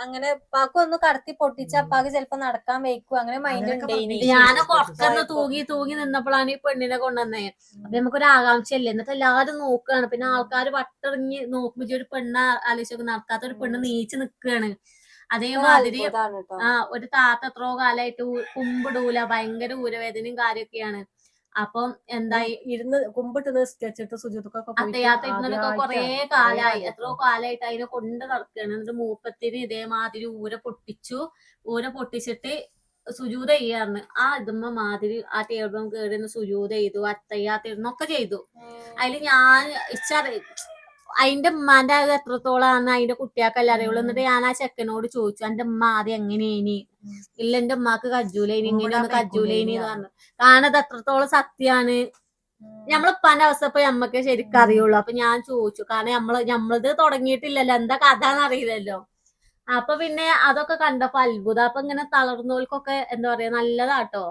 അങ്ങനെ ഉപ്പാക്ക് ഒന്ന് കടത്തി പൊട്ടിച്ച അപ്പാക്ക് ചിലപ്പോ നടക്കാൻ വയ്ക്കും, അങ്ങനെ മൈൻഡ് ഉണ്ടായിനി. ഞാന് കുറച്ചൊന്ന് തൂങ്ങി നിന്നപ്പോഴാണ് ഈ പെണ്ണിനെ കൊണ്ടുവന്നേ. അപ്പൊ നമുക്കൊരു ആകാംക്ഷയല്ലേ. എന്നിട്ട് എല്ലാരും നോക്കുകയാണ്. പിന്നെ ആൾക്കാര് വട്ടിറങ്ങി നോക്കുമ്പോ ഒരു പെണ്ണ് ആലോചിച്ചൊക്കെ നടക്കാത്ത ഒരു പെണ്ണ് നീച്ച് നിക്കുകയാണ്. അതേമാതിരി ഒരു താത്ത എത്രയോ കാലമായിട്ട് കുമ്പിടൂല, ഭയങ്കര ഊരവേദനയും കാര്യമൊക്കെയാണ്. അപ്പം എന്തായി ഇരുന്ന് കുമ്പിട്ട് നിസ്കരിച്ചിട്ട് അദ്ദേഹത്തിനൊക്കെ കൊറേ കാലായി, എത്രയോ കാലായിട്ട് അതിനെ കൊണ്ട് നടക്കുകയാണ്. എന്നിട്ട് മൂപ്പത്തിന് ഇതേമാതിരി ഊര പൊട്ടിച്ചിട്ട് സുജൂത ചെയ്യാറുണ്ട്. ആ ഇതുമ്മ മാതിരി ആ ടേബിളും കേടുന്ന സുജൂത ചെയ്തു, അത്തയ്യാത്തിരുന്നൊക്കെ ചെയ്തു. അതില് ഞാൻ അതിന്റെ ഉമ്മാന്റെ അത് എത്രത്തോളാന്ന് അതിന്റെ കുട്ടിയാക്കല്ല അറിയുള്ളൂ. എന്നിട്ട് ഞാൻ ആ ചെക്കനോട് ചോദിച്ചു, എന്റെ ഉമ്മ ആദ്യം എങ്ങനെയേനി? ഇല്ല എന്റെ ഉമ്മാക്ക് കജ്ജൂലേനി, ഇങ്ങനെ ഒന്ന് കജ്ജൂലേനി എന്ന് പറഞ്ഞു. കാരണം അത് എത്രത്തോളം സത്യാണ്. നമ്മളിപ്പാന്റെ അവസ്ഥ ഇപ്പൊ നമ്മക്ക് ശരിക്കും അറിയുള്ളൂ. അപ്പൊ ഞാൻ ചോദിച്ചു, കാരണം നമ്മളത് തുടങ്ങിയിട്ടില്ലല്ലോ, എന്താ കഥ എന്നറിയില്ലല്ലോ. അപ്പൊ പിന്നെ അതൊക്കെ കണ്ടപ്പോ അത്ഭുതം. അപ്പൊ ഇങ്ങനെ തളർന്നോൽക്കൊക്കെ എന്താ പറയാ നല്ലതാട്ടോ.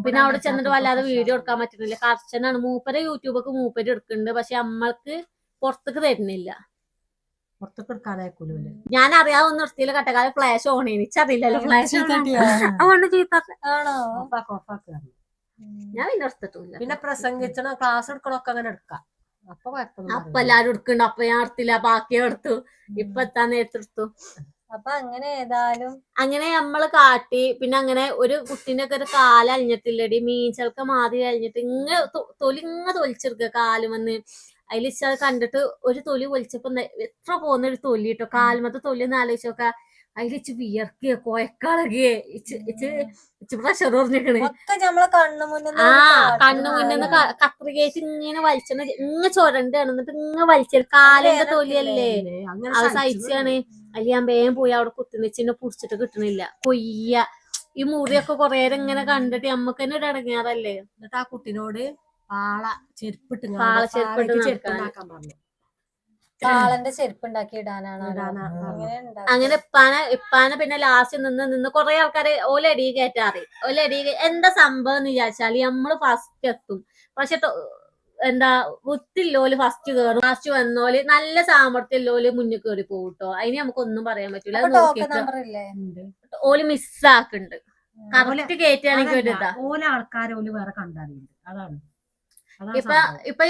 പിന്നെ അവിടെ ചെന്നിട്ട് വല്ലാതെ വീഡിയോ എടുക്കാൻ പറ്റുന്നില്ല, കർശനാണ്. മൂപ്പര് യൂട്യൂബൊക്കെ മൂപ്പര് എടുക്കുന്നുണ്ട്, പക്ഷെ നമ്മൾക്ക് പുറത്തേക്ക് തരുന്നില്ല. ഞാൻ അറിയാവുന്ന നിർത്തിയില്ല കട്ടക്കാലം ഫ്ലാഷ് ഓൺ എനിച്ചറിയില്ലല്ലോ ഫ്ലാഷ് അതുകൊണ്ട് ചീത്ത ഞാൻ പിന്നെ എടുത്തിട്ടില്ല. പിന്നെ പ്രസംഗിച്ചണ ക്ലാസ് എടുക്കണൊക്കെ അങ്ങനെ എടുക്കാം. അപ്പൊ എല്ലാരും എടുക്കണ്ട. അപ്പൊ ഞാൻ എടുത്തില്ല, ബാക്കിയെ എടുത്തു. ഇപ്പൊ എത്താൻ നേരത്തെടുത്തു. അപ്പൊ അങ്ങനെ ഏതായാലും അങ്ങനെ നമ്മള് കാട്ടി. പിന്നെ അങ്ങനെ ഒരു കുട്ടീന്റെ ഒക്കെ ഒരു കാല് അലിഞ്ഞിട്ടില്ലടി, മീൻചൽക്ക മാതിരി അലിഞ്ഞിട്ട് ഇങ്ങനെ തൊലി ഇങ്ങനെ തൊലിച്ചെടുക്കുക കാല് വന്ന്. അതിൽ ഇച്ച കണ്ടിട്ട് ഒരു തൊലി പൊലിച്ചപ്പോ എത്ര പോകുന്ന ഒരു തൊലി കേട്ടോ, കാലുമത്തെ തൊലി ഒന്ന് ആലോചിച്ച് നോക്ക. അതിലിച്ച് വിയർക്കുക, കൊയക്കളകെ, ഇച്ച് പ്രഷർ പറഞ്ഞിരിക്കണ്. ഒക്കെ നമ്മളെ കണ്ണു മുന്നിൽ കണ്ണു മുന്നിന്ന് കത്രികേറ്റ് ഇങ്ങനെ വലിച്ചെന്ന് ഇങ്ങനെ ചൊരണ്ടാണ്. എന്നിട്ട് ഇങ്ങനെ വലിച്ച കാലിന്റെ തൊലിയല്ലേ, അത് സഹിച്ചാണ്. അതിൽ ഞാൻ വേഗം പോയി അവിടെ കുത്തിനിച്ചിന്നെ പുടിച്ചിട്ട് കിട്ടണില്ല, കൊയ്യ. ഈ മുറിയൊക്കെ കൊറേ ഇങ്ങനെ കണ്ടിട്ട് നമ്മക്ക് തന്നെ ഒരു ഇടങ്ങാറല്ലേ. എന്നിട്ട് ആ കുട്ടിനോട് പാള ചെരുപ്പിട്ട് ചെരുപ്പുണ്ടാക്കാൻ പറഞ്ഞു. കാളന്റെ ചെരുപ്പ് ഉണ്ടാക്കി ഇടാനാണ് അങ്ങനെ. ഇപ്പാനെ പിന്നെ ലാസ്റ്റ് നിന്ന് കൊറേ ആൾക്കാര് ഓലടി കയറ്റാറി. ഓലടി എന്താ സംഭവം എന്ന് വിചാരിച്ചാല് നമ്മള് ഫസ്റ്റ് എത്തും, പക്ഷെ എന്താ വൃത്തില്ലോല് ഫസ്റ്റ് കേറും, ലാസ്റ്റ് വന്നോല് നല്ല സാമർത്ഥ്യല്ലോല് മുന്നിൽ കയറി പോകട്ടോ. അതിന് നമുക്കൊന്നും പറയാൻ പറ്റൂല. ഓല് മിസ്സാക്കുന്നുണ്ട്. കറക്റ്റ് കയറ്റുകയാണെങ്കിൽ ഒരു ഇതാ ഓല ആൾക്കാരെ ഓല് വേറെ കണ്ടറിയുണ്ട്. അതാണ് ഇപ്പൊ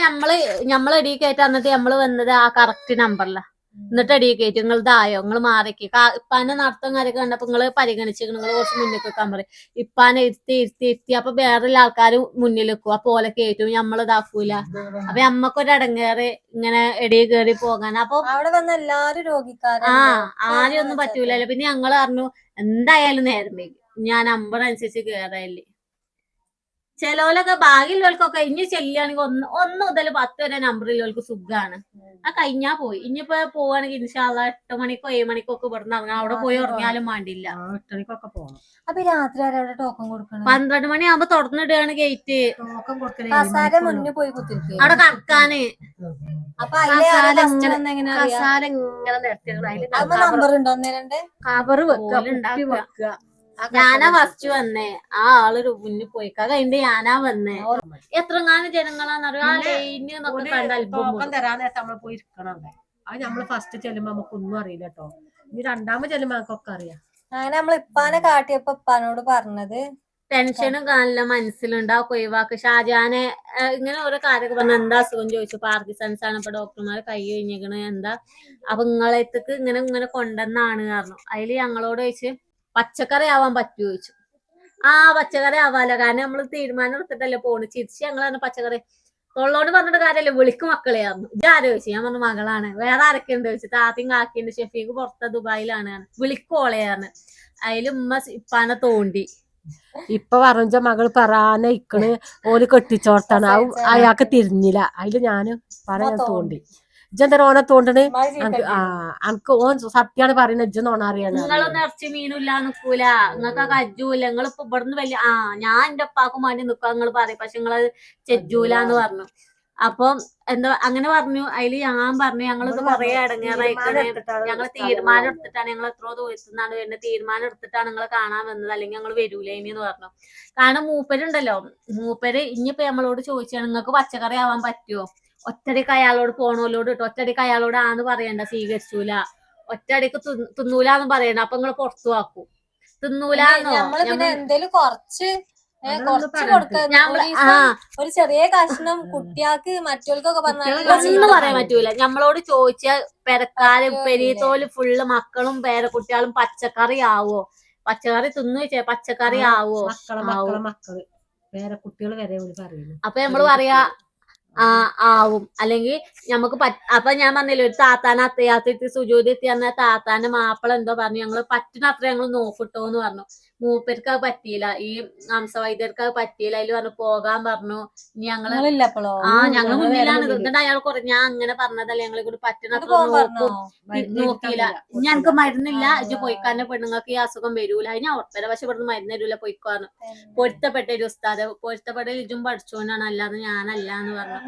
ഞമ്മള് എടി കയറ്റാ എന്നിട്ട് നമ്മള് വന്നത് ആ കറക്റ്റ് നമ്പറില. എന്നിട്ട് എടി കയറ്റും, നിങ്ങൾ ഇതായോ, നിങ്ങൾ മാറിക്ക്. ഇപ്പാനെ നടത്തം കാര്യമൊക്കെ കണ്ടപ്പോ നിങ്ങള് പരിഗണിച്ചു, നിങ്ങൾ കുറച്ച് മുന്നിൽ വെക്കാൻ പറയും. ഇപ്പാനെ ഇരുത്തി അപ്പൊ വേറെ ആൾക്കാര് മുന്നിൽ വെക്കും, അപ്പൊ ഓലെ കയറ്റും, നമ്മള് ഇതാക്കൂല. അപ്പൊ നമ്മക്കൊരു അടങ്ങേറ് ഇങ്ങനെ എടി കയറി പോകാൻ. അപ്പൊ അവിടെ വന്ന എല്ലാരും രോഗിക്കാരും ആരും ഒന്നും പറ്റൂലല്ലോ. പിന്നെ ഞങ്ങള് പറഞ്ഞു എന്തായാലും നേരം വൈകി, ഞാൻ നമ്പർ അനുസരിച്ച് കേറാല്ലേ. ചിലവരൊക്കെ ഭാഗ്യമുള്ളവർക്കൊക്കെ ഇനി ചെല്ലുകയാണെങ്കിൽ 1 മുതൽ 10 വരെ നമ്പറിലുള്ളവർക്ക് സുഖമാണ്. ആ കഴിഞ്ഞാ പോയി. ഇനിയിപ്പോ പോവാണെങ്കിൽ ഇൻഷാല്ലാ 8 മണിക്കോ 7 മണിക്കോ ഒക്കെ ഇവിടുന്ന് ഇറങ്ങാം, അവിടെ പോയി ഉറങ്ങിയാലും വേണ്ടില്ല. 8 മണിക്കൊക്കെ പോകണം. അപ്പൊ രാത്രി ആരാവിടെ ടോക്കൺ കൊടുക്കണം? 12 മണിയാകുമ്പോ തുറന്നിടുകയാണ് ഗേറ്റ്. ടോക്കൺ മുന്നേ പോയി കുത്തിരിക്കും അവിടെ കടക്കാന്. അപ്പൊ നമ്പർ ഉണ്ടോ അന്നേരണ്ട് കവറ് വെക്കുക. ഞാനാ ഫസ്റ്റ് വന്നേ, ആ ആള് മുന്നിൽ പോയി കഴിഞ്ഞിട്ട് ഞാനാ വന്നേ. എത്രങ്ങാനും ജനങ്ങളാന്നറിയോ ആ ലൈന് എന്നൊക്കെ കണ്ട ടോക്കൺ തരാൻ നേരത്തെ നമ്മള് പോയി ഇരിക്കണം. അത് നമ്മള് ഫസ്റ്റ് ചെല്ലുമ്പോ നമുക്കൊന്നും അറിയില്ല കേട്ടോ. ഇനി രണ്ടാമത് ചെല്ലുമ്പോ നമുക്കൊക്കെ അറിയാം. അങ്ങനെ നമ്മൾ ഇപ്പാനെ കാട്ടിയപ്പോ ഇപ്പാനോട് പറഞ്ഞത് ടെൻഷനും നല്ല മനസ്സിലുണ്ടാവും, ഒഴിവാക്ക്. ഷാജാനെ ഇങ്ങനെ ഓരോ കാര്യമൊക്കെ പറഞ്ഞ എന്താ അസുഖം ചോദിച്ചു. പാർക്കിൻസൺസ് ആണ്, ഇപ്പൊ ഡോക്ടർമാർ കൈ കഴിഞ്ഞിരിക്കണ്, എന്താ അപ്പൊ നിങ്ങളെത്തേക്ക് ഇങ്ങനെ കൊണ്ടുവന്നാണ് പറഞ്ഞു. അതില് ഞങ്ങളോട് ചോദിച്ച് പച്ചക്കറി ആവാൻ പറ്റുമോ ചോദിച്ചു. പച്ചക്കറി ആവാലോ, കാരണം നമ്മള് തീരുമാനം എടുത്തിട്ടല്ലേ പോണ്. ചിരിച്ച് ഞങ്ങളാണ് പച്ചക്കറി തൊള്ളോട് പറഞ്ഞിട്ട് കാര്യമല്ലേ, വിളിക്ക് മക്കളെയായിരുന്നു. ഇതാരോ ചോദിച്ചു. ഞാൻ പറഞ്ഞു മകളാണ്. വേറെ ആരൊക്കെ ഉണ്ട് ചോദിച്ചു. താത്തയും കാക്കിയുണ്ട്, ഷെഫീക്ക് പുറത്ത് ദുബായിലാണ്, വിളിക്കോളെയാണ്. അതില് ഉമ്മ ഇപ്പാനെ തോണ്ടി. ഇപ്പൊ പറഞ്ഞ മകൾ പറയാനെ ഇക്കണ് ഓല് കെട്ടിച്ചോർത്താണ്, അയാൾക്ക് തിരിഞ്ഞില്ല. അതില് ഞാന് പറയാൻ തോണ്ടി. ഇജ്ജെന്താ ഓനെ തോണ്ടണ്? അനക്ക് ഓൻ സത്യാണ് പറയുന്നത്, ഇജ്ജ് നോണറിയാണ്. നിങ്ങളൊന്നും ഇറച്ചി മീനില്ല നിക്കൂല, നിങ്ങൾക്ക് കജ്ജൂല. നിങ്ങളിപ്പോ ഇവിടുന്ന് വലിയ ഞാൻ എന്റെ ഉപ്പാക്കും വേണ്ടി നിക്കുക നിങ്ങൾ പറയും, പക്ഷെ നിങ്ങളത് ചെജ്ജൂലെന്ന് പറഞ്ഞു. അപ്പം എന്താ അങ്ങനെ പറഞ്ഞു. അതില് ഞാൻ പറഞ്ഞു ഞങ്ങളിത് കൊറേ അടങ്ങാറായിക്കണേ, ഞങ്ങൾ തീരുമാനം എടുത്തിട്ടാണ്, ഞങ്ങൾ എത്രയോ ദിവസത്തിനാണ് വരുന്നത്, തീരുമാനം എടുത്തിട്ടാണ് നിങ്ങൾ കാണാൻ വന്നത്, അല്ലെങ്കിൽ ഞങ്ങൾ വരൂലേന്ന് പറഞ്ഞു. കാരണം മൂപ്പരുണ്ടല്ലോ, മൂപ്പര് ഇനിയിപ്പോ നമ്മളോട് ചോദിച്ചാണ് നിങ്ങൾക്ക് പച്ചക്കറി ആവാൻ പറ്റുമോ, ഒറ്റടിക്ക് അയാളോട് പോണോലോട് ഇട്ടോ, ഒറ്റടിക്ക് അയാളോട് ആന്ന് പറയണ്ട, സ്വീകരിച്ചൂല, ഒറ്റടിക്ക് തിന്നൂലെന്ന് പറയണ്ട, അപ്പൊ നിങ്ങൾ പുറത്തു ആക്കും. തിന്നൂലെന്നോ എന്തേലും കുറച്ച് ഒരു ചെറിയ കഷ്ണം കുട്ടിയാക്ക് മറ്റോൽക്കൊക്കെ ഒന്നും പറയാൻ പറ്റൂല. നമ്മളോട് ചോദിച്ചാൽ പെരക്കാരും പെരീത്തോല് ഫുള്ള് മക്കളും പേരക്കുട്ടികളും പച്ചക്കറി ആവോ, പച്ചക്കറി തിന്നു വെച്ചാ പച്ചക്കറി ആവോ, മക്കള് പേരക്കുട്ടികൾ വരെ പറയുന്നു. അപ്പൊ നമ്മള് പറയാ ആവും, അല്ലെങ്കിൽ നമുക്ക് അപ്പൊ ഞാൻ പറഞ്ഞില്ല ഒരു താത്താനെ അത്തയാത്തി സുജൂതി എത്തി അന്ന താത്താന്റെ മാപ്പിള എന്തോ പറഞ്ഞു, ഞങ്ങള് പറ്റുന്ന അത്ര ഞങ്ങൾ നോക്കിട്ടോന്ന് പറഞ്ഞു. മൂപ്പർക്ക് അത് പറ്റിയില്ല, ഈ ഹംസവൈദ്യർക്ക് അത് പറ്റിയില്ല. അതിൽ പറഞ്ഞു പോകാൻ പറഞ്ഞു. ഇനി ഞങ്ങള് ഞങ്ങൾ മുന്നിലാണ്. എന്നിട്ട് അയാൾ ഞാൻ അങ്ങനെ പറഞ്ഞതല്ലേ, ഞങ്ങളെ കൂടി പറ്റുന്ന നോക്കിയില്ല. ഞങ്ങക്ക് മരുന്നില്ല, ഇജ്ജ് പോയിക്കാരന്റെ പെണ്ണുങ്ങൾക്ക് ഈ അസുഖം വരൂല, അതിന് ഉറപ്പല്ല, പക്ഷെ ഇവിടുന്ന് മരുന്ന് വരൂല, പോയിക്കാന്ന്. പൊരുത്തപ്പെട്ട ഒരു ഉസ്താദ്, പൊരുത്തപ്പെട്ട ഇജും പഠിച്ചോണ്ടാണ്, അല്ലാതെ ഞാനല്ല എന്ന് പറഞ്ഞു.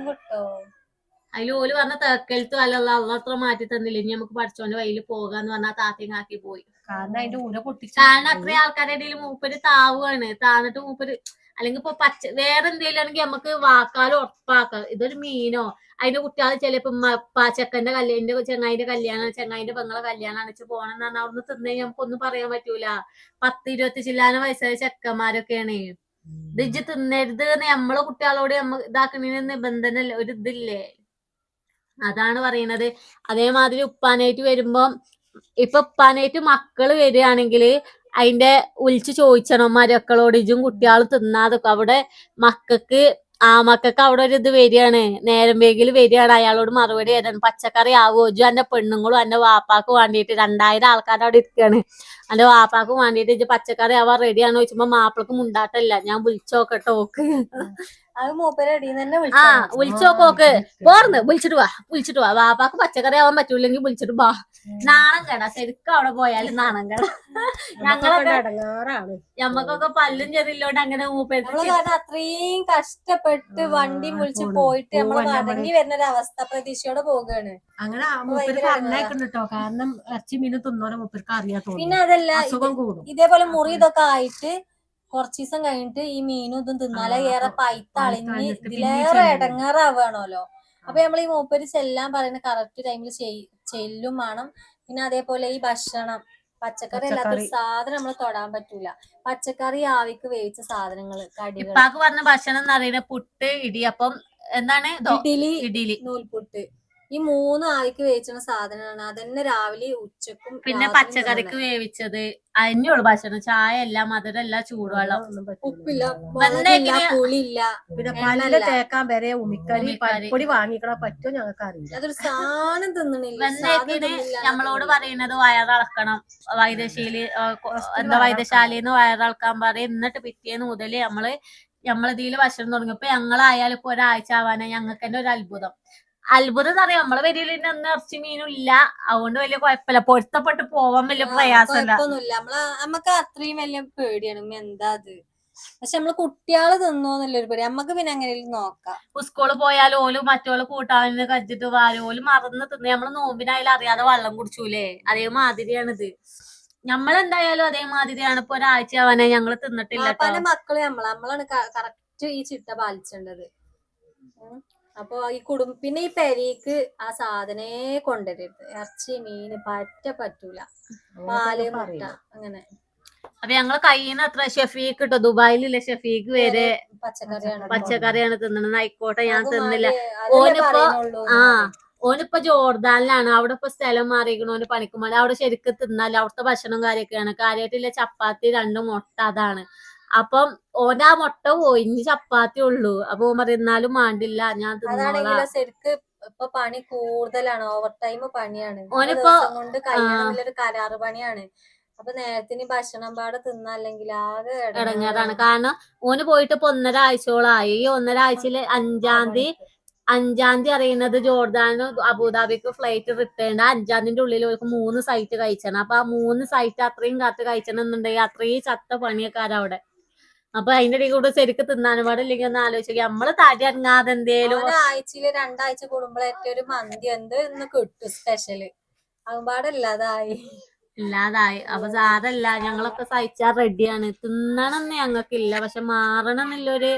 അതിൽ ഓല് പറഞ്ഞ തേക്കൽത്ത് അല്ല അത്ര മാറ്റി തന്നില്ല, ഇനി നമുക്ക് പഠിച്ചോന്റെ വഴിയിൽ പോകാന്ന് പറഞ്ഞാൽ താത്തയും കാക്കി പോയി. കാരണം അത്രയും ആൾക്കാരുടെ ഇടയിൽ മൂപ്പര് താവുകയാണ്. താന്നിട്ട് മൂപ്പര് അല്ലെങ്കിൽ ഇപ്പൊ വേറെ എന്തെങ്കിലും ആണെങ്കിൽ നമുക്ക് വാക്കാലും ഉറപ്പാക്കാം. ഇതൊരു മീനോ അതിന്റെ കുട്ടികൾ ചിലപ്പോ ചെക്കന്റെ കല്യാണം, ചെങ്ങായിന്റെ കല്യാണം, ചെങ്ങായിന്റെ പെങ്ങളെ കല്യാണം അണിച്ച് പോകണമെന്ന് പറഞ്ഞാൽ അവിടുന്ന് തിന്നേ നമുക്കൊന്നും പറയാൻ പറ്റൂല. 10-20 ചില്ലാന വയസ്സായ ചെക്കന്മാരൊക്കെയാണ്. ഇത് ഇജ്ജ് തിന്നരുത് എന്ന് നമ്മളെ കുട്ടികളോട് ഇതാക്കണേന് നിബന്ധന ഒരു ഇതില്ലേ, അതാണ് പറയുന്നത്. അതേമാതിരി ഉപ്പാനായിട്ട് വരുമ്പോ ഇപ്പൊ ഉപ്പാനായിട്ട് മക്കള് വരികയാണെങ്കിൽ അതിന്റെ വിളിച്ച് ചോദിച്ചണം മരക്കളോട് ഇജും കുട്ടികൾ തിന്നാതൊക്കെ അവിടെ മക്കൾക്ക് മക്കൾക്ക് അവിടെ ഒരു ഇത് വരികയാണ് നേരം വേഗിൽ വരികയാണ് അയാളോട് മറുപടി തരാണ് പച്ചക്കറി ആവോ ഇജു എന്റെ പെണ്ണുങ്ങളും എന്റെ വാപ്പാക്ക് വേണ്ടിയിട്ട് 2000 ആൾക്കാർ അവിടെ ഇരിക്കുകയാണ് എന്റെ വാപ്പാക്ക് വേണ്ടിയിട്ട് ഇജ് പച്ചക്കറി ആവാൻ റെഡിയാണോ ചോദിച്ചുമ്പോ മാപ്പിളക്ക് മുണ്ടാട്ടല്ല ഞാൻ വിളിച്ചോക്കട്ടെ ഓക്ക് അത് മൂപ്പര് അടിയിൽ തന്നെ വിളിച്ചോക്കോക്ക് പോർന്ന് വിളിച്ചിട്ട് വാ വാപ്പാക്ക് പച്ചക്കറി ആവാൻ പറ്റൂലെങ്കിൽ വിളിച്ചിട്ട് വാ നാണം കേടാ ശരിക്കും അവിടെ പോയാലും നാണം കേടാ ഞമ്മക്കൊക്കെ പല്ലും ചെറിയില്ലോണ്ട് അങ്ങനെ കാരണം അത്രയും കഷ്ടപ്പെട്ട് വണ്ടി വിളിച്ച് പോയിട്ട് നമ്മള് മടങ്ങി വരുന്ന ഒരു അവസ്ഥ പ്രതീക്ഷയോടെ പോവുകയാണ്. അങ്ങനെ പറഞ്ഞേക്കുന്നുട്ടോ കാരണം ഇറച്ചി മീൻ തിന്നോലെ മൂപ്പർക്ക് അറിയാത്തോ. പിന്നെ അതല്ല ഇതേപോലെ മുറി ഇതൊക്കെ ആയിട്ട് കുറച്ച് ദിവസം കഴിഞ്ഞിട്ട് ഈ മീനും ഇതും തിന്നാലെ ഏറെ പൈത്ത അളിഞ്ഞ് ഇതിലേറെ ഇടങ്ങാറാവുകയാണല്ലോ. അപ്പൊ നമ്മൾ ഈ മൂപ്പര് ചെല്ലാൻ പറയുന്ന കറക്റ്റ് ടൈമിൽ ചെല്ലും വേണം. പിന്നെ അതേപോലെ ഈ ഭക്ഷണം പച്ചക്കറി അല്ലാത്തൊരു സാധനം നമ്മൾ തൊടാൻ പറ്റൂല. പച്ചക്കറി ആവിക്ക് വേവിച്ച സാധനങ്ങള് കടികൾ പറഞ്ഞ ഭക്ഷണം എന്ന് പറയുന്നത് പുട്ട് ഇടിയപ്പം എന്താണ് ഇഡലി നൂൽപുട്ട് ഈ 3 ആവിക്ക് വേവിച്ച സാധനമാണ്. അതന്നെ രാവിലെ ഉച്ചക്കും പിന്നെ പച്ചക്കറിക്ക് വേവിച്ചത് അതിനുള്ള ഭക്ഷണം ചായ അല്ല മധുരല്ല ചൂടുവെള്ളം ഉപ്പില്ല പുളിയില്ല പിന്നെ പല്ല് തേക്കാൻ വരെ ഉമിക്കരി പരിപ്പൊടി വാങ്ങിക്കണ പറ്റുമോ ഞങ്ങൾക്ക് അറിയില്ല. അതൊരു സാധനം തിന്നണില്ല. നമ്മളോട് പറയുന്നത് വയറിളക്കണം വൈദ്യശാലയിന്ന് വയറിളക്കാൻ പറയും. എന്നിട്ട് പിറ്റേന്ന് മുതല് നമ്മളതില് ഭക്ഷണം തുടങ്ങിയപ്പോ ഞങ്ങളായാലും ഇപ്പൊ ഒരാഴ്ച ആവാനാ ഞങ്ങൾക്ക് തന്നെ ഒരു അത്ഭുതം എന്ന് പറയാം. നമ്മളെ വരിയിൽ ഒന്നും ഇറച്ചി മീനും ഇല്ല. അതുകൊണ്ട് വലിയ കുഴപ്പമില്ല. പൊരുത്തപ്പെട്ട് പോവാൻ വലിയ പ്രയാസമില്ല. നമുക്ക് അത്രയും വലിയ പേടിയാണ് എന്താ അത്. പക്ഷെ നമ്മള് കുട്ടികള് തിന്നോന്നുള്ളൊരു പേടി നമ്മക്ക് പിന്നെ എങ്ങനെയും നോക്കാം. സ്കൂളിൽ പോയാലും ഓലും മറ്റോള് കൂട്ടാനിന്ന് കച്ചിട്ട് വാരോലും മറന്ന് തിന്ന് നമ്മള് നോമ്പിനായാലും അറിയാതെ വെള്ളം കുടിച്ചൂലേ അതേമാതിരിയാണിത്. നമ്മളെന്തായാലും അതേമാതിരിയാണ്. ഇപ്പൊ ഒരാഴ്ച ആവാനേ ഞങ്ങള് തിന്നിട്ടില്ല. പല മക്കള് നമ്മളാണ് കറക്റ്റ് ഈ ചിട്ട പാലിച്ചേണ്ടത്. അപ്പൊ ഈ പിന്നെ ഈ പെരീക്ക് ആ സാധനേ കൊണ്ടുവരരുത്. ഇറച്ചി മീന് പറ്റൂല. പാല് മുട്ട അങ്ങനെ. അപ്പൊ ഞങ്ങള് കയ്യിന്ന് അത്ര ഷെഫീക്ക് കിട്ടോ ദുബായിലില്ലേ ഷെഫീക്ക് വരെ പച്ചക്കറിയാണ് തിന്നണത്. ആയിക്കോട്ടെ ഞാൻ തിന്നില്ല. ഓനിപ്പോ ജോർദാനിലാണ്. അവിടെ ഇപ്പൊ സ്ഥലം മാറിയിരിക്കണ ഓന് പണിക്കുമ്പോൾ അവിടെ ശരിക്കും തിന്നാല് അവിടുത്തെ ഭക്ഷണം കാര്യമൊക്കെയാണ്. കാര്യമായിട്ടില്ല ചപ്പാത്തി 2 മുട്ട അതാണ്. അപ്പം ഓന്റെ ആ മുട്ട പോയി ഇനി ചപ്പാത്തി ഉള്ളൂ. അപ്പൊ ഓൻ പറയുന്നാലും മാണ്ടില്ല ഞാൻ തിന്നോളാം. ശരിക്ക് ഇപ്പൊ പണി കൂടുതലാണ്. ഓവർ ടൈം പണിയാണ്. ഓനിപ്പോ കൊണ്ട് കഴിയണമെന്നുള്ളൊരു കരാറ് പണിയാണ്. അപ്പൊ നേരത്തിന് ഭക്ഷണം പാടെ തിന്നല്ലെങ്കിൽ ആകെ ഇടങ്ങേറാണ്. കാരണം ഓന് പോയിട്ട് ഇപ്പൊ 1.5 ആഴ്ചയോളായി. ഈ 1.5 ആഴ്ചയില് 5-ാം തീയതി അറിയുന്നത് ജോർദാനും അബുദാബിക്ക് ഫ്ലൈറ്റ് റിട്ടേൺ. 5-ാം തീയതിന്റെ ഉള്ളിൽ അവർക്ക് 3 സൈറ്റ് കഴിച്ചണം. അപ്പൊ ആ 3 സൈറ്റ് അത്രയും കാത്ത് കഴിച്ചണം എന്നുണ്ടെങ്കിൽ അത്രയും ചത്ത പണിയൊക്കാര അവിടെ. അപ്പൊ അതിന്റെ ഇടയിൽ കൂടെ ശരിക്കും തിന്നാനും പാടില്ലെങ്കിൽ ഒന്ന് ആലോചിക്കുക. നമ്മള് തടി ഇറങ്ങാതെ എന്തേലും ആഴ്ചയില് 2 ആഴ്ച കൂടുമ്പോഴേറ്റ ഒരു മന്തി ഇന്ന് കിട്ടും സ്പെഷ്യല് ഇല്ലാതായി. അപ്പൊ സാരല്ല ഞങ്ങളൊക്കെ സഹിച്ചാൽ റെഡിയാണ്. തിന്നണമെന്ന് ഞങ്ങൾക്കില്ല. പക്ഷെ മാറണം എന്നുള്ളൊരു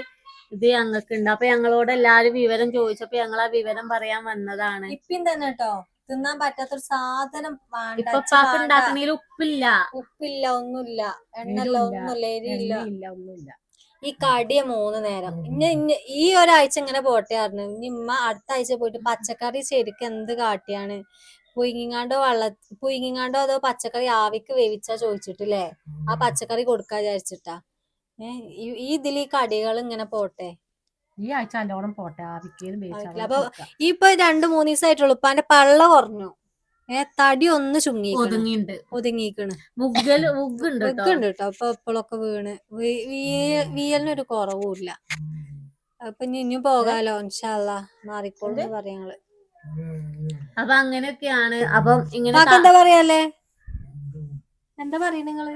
ഇത് ഞങ്ങൾക്കുണ്ട്. അപ്പൊ ഞങ്ങളോട് എല്ലാരും വിവരം ചോദിച്ചപ്പോ ഞങ്ങൾ ആ വിവരം പറയാൻ വന്നതാണ്. ഇപ്പം തന്നെ കേട്ടോ തിന്നാൻ പറ്റാത്തൊരു സാധനം ഇപ്പൊ ഉണ്ടാക്കണേൽ ഉപ്പില്ല ഒന്നുമില്ല എണ്ണല്ല ഒന്നുമില്ല എരിയില്ല ഒന്നുമില്ല. ഈ കടിയ 3 നേരം ഈ ഒരാഴ്ച ഇങ്ങനെ പോട്ടെ പറഞ്ഞു. ഇനി ഉമ്മ അടുത്ത ആഴ്ച പോയിട്ട് പച്ചക്കറി ശരിക്കും എന്ത് കാട്ടിയാണ് പുയിങ്ങിങ്ങാണ്ടോ അതോ പച്ചക്കറി ആവിക്ക് വേവിച്ചാ ചോദിച്ചിട്ടില്ലേ ആ പച്ചക്കറി കൊടുക്കാ വിചാരിച്ചിട്ടാ. ഈ ഇതിൽ ഈ കടികൾ ഇങ്ങനെ പോട്ടെ. ഈ ആഴ്ച നല്ലോണം പോട്ടെ. അപ്പൊ ഇപ്പൊ 2-3 ദിവസമായിട്ടുള്ളൂ. ഇപ്പൊ അതിന്റെ പള്ള കുറഞ്ഞു. തടി ഒന്ന് ഒതുങ്ങിക്കണ്. ഉണ്ട് കേട്ടോ. അപ്പൊ ഇപ്പോഴൊക്കെ വീണ് വീയലിനൊരു കുറവുമില്ല. അപ്പൊ ഇനിയും പോകാലോ ഇൻഷാ അല്ലാ. മാറിക്കോളൂ പറയാ ഞങ്ങള്. അപ്പൊ അങ്ങനെയൊക്കെയാണ്. അപ്പം ഇങ്ങനെ എന്താ പറയാല്ലേ എന്താ പറയ നിങ്ങള്?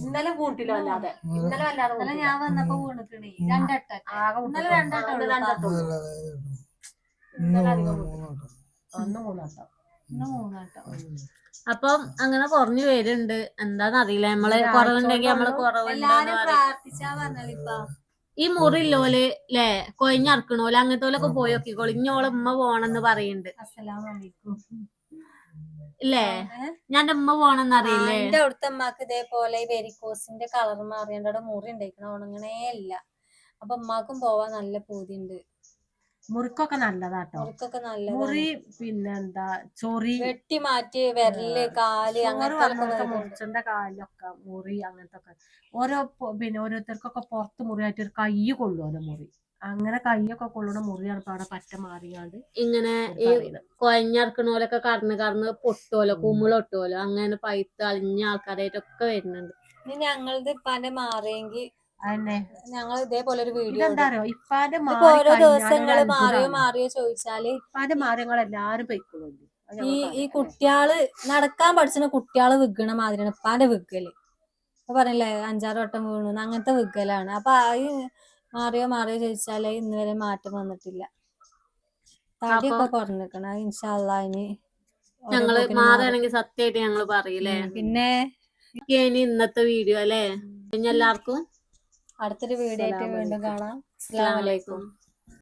ഇന്നലെ കൂട്ടിലോ അല്ലാതെ ഇന്നലെ ഞാൻ വന്നപ്പോ വീണിക്കണേ 2 അപ്പം അങ്ങനെ കുറഞ്ഞു വരുന്നുണ്ട്. എന്താന്നറിയില്ല. നമ്മള് കുറവുണ്ടെങ്കിൽ നമ്മള് പ്രാർത്ഥിച്ചാ. ഈ മുറില്ലോല് ല്ലേ കൊഴിഞ്ഞറക്കണോല് അങ്ങനത്തോലൊക്കെ പോയി നോക്കിക്കോളി. ഇഞ്ഞോളെ ഉമ്മ പോണെന്ന് പറയുന്നുണ്ട്. ഇല്ലേ ഞാൻ ഉമ്മ പോണെന്ന് അറിയില്ലേ. എന്റെ അവിടുത്തെ അമ്മക്ക് ഇതേപോലെ വെരിക്കോസിന്റെ കളർ മാറിയണ്ട് അവിടെ മുറി ഉണ്ടായിക്കണ ഉണങ്ങണേ ഇല്ല. അപ്പൊ ഉമ്മാക്കും പോവാൻ നല്ല പൂതിയുണ്ട്. മുറിക്കൊക്കെ നല്ലതാട്ടോ. മുറിക്കൊക്കെ നല്ലതാണ്. മുറി പിന്നെന്താ ചൊറി വെട്ടി മാറ്റി വിരല് കാല് ചോറ് അങ്ങനത്തെ മുറിച്ചന്റെ കാലിലൊക്കെ മുറി അങ്ങനത്തെ ഒക്കെ ഓരോ പിന്നെ ഓരോരുത്തർക്കൊക്കെ പുറത്ത് മുറിയായിട്ട് ഒരു കൈ കൊള്ളുമല്ലോ മുറി. അങ്ങനെ കൈയൊക്കെ കൊള്ളുന്ന മുറിയാണ് ഇപ്പൊ അവിടെ പറ്റ മാറിയാണ്ട് ഇങ്ങനെ ഈ കൊഴഞ്ഞിറക്കണോലൊക്കെ കടന്ന് പൊട്ടുമല്ലോ, കുമ്മിളൊട്ടുമല്ലോ, അങ്ങനെ പൈത്ത് അളിഞ്ഞ ആൾക്കാരായിട്ടൊക്കെ വരുന്നുണ്ട്. ഇനി ഞങ്ങളത് ഇപ്പാന്റെ മാറിയെങ്കിൽ അതന്നെ ഞങ്ങൾ ഇതേപോലെ ഒരു വീഡിയോ ഇതെന്താ അറിയോ ഇപ്പാന്റെ ഓരോ ദിവസങ്ങള് മാറിയോ ചോദിച്ചാല് ഇപ്പാന്റെ മാറിയങ്ങൾ എല്ലാരും പൊയ്ക്കുള്ളൂ. ഈ കുട്ടികള് നടക്കാൻ പഠിച്ച കുട്ടികള് വിൽക്കണ മാതിരിയാണ് ഇപ്പാന്റെ വിൽക്കല്. അപ്പൊ പറഞ്ഞില്ലേ 5-6 വട്ടം വീണു അങ്ങനത്തെ വിൽക്കലാണ്. അപ്പൊ മാറിയോ ചോദിച്ചാല് ഇന്ന് വരെ മാറ്റം വന്നിട്ടില്ല. തടിയൊക്കെ കുറഞ്ഞിക്കണ. ഇൻഷാ അള്ളാ ഇനി ഞങ്ങള് മാറുകയാണെങ്കിൽ സത്യമായിട്ട് ഞങ്ങള് പറയില്ലേ. പിന്നെ ഇനി ഇന്നത്തെ വീഡിയോ അല്ലേ. എല്ലാവർക്കും അടുത്തൊരു വീഡിയോ ആയിട്ട് വീണ്ടും കാണാം. അസ്സലാമു അലൈക്കും.